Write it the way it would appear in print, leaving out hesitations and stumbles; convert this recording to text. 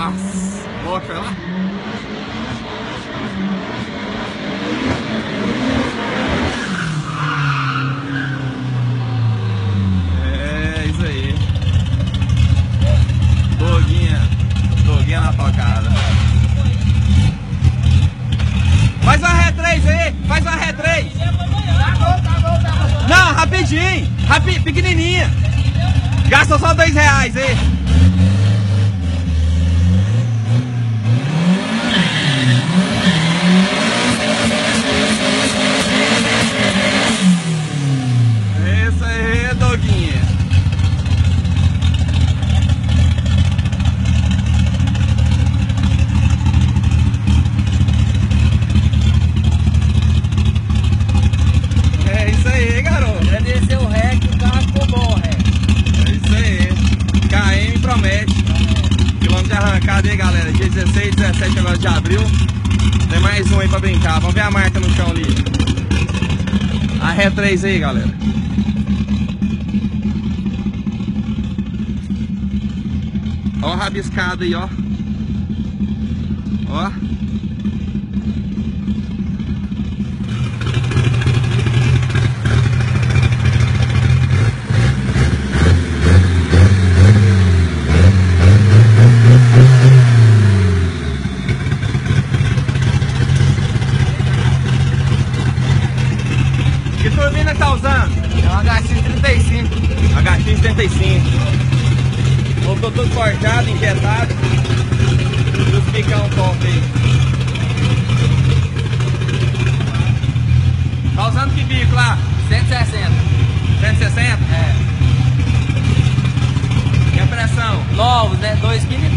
Nossa, mostra lá. É isso aí. Doguinha na tocada. Faz uma ré 3 aí, faz uma ré 3. Tá bom. Não, rapidinho, pequenininha. Gasta só R$2 aí. Isso aí, doguinha. É isso aí, garoto. Já desceu o ré que o carro ficou bom, ré. É isso aí. KM promete. Quilômetro de arrancada aí, galera. Dia 16, 17 agora de abril. Tem mais um aí pra brincar. Vamos ver a marca no chão ali. A ré 3 aí, galera. Ó o rabiscado aí, ó. Ó. Que turbina que tá usando? É uma HX35. HX35. Voltou tudo forjado, injetado. E os picão top aí. Tá usando que bico lá? 160. 160? É. E a pressão? Novos, né? 2,5 kg.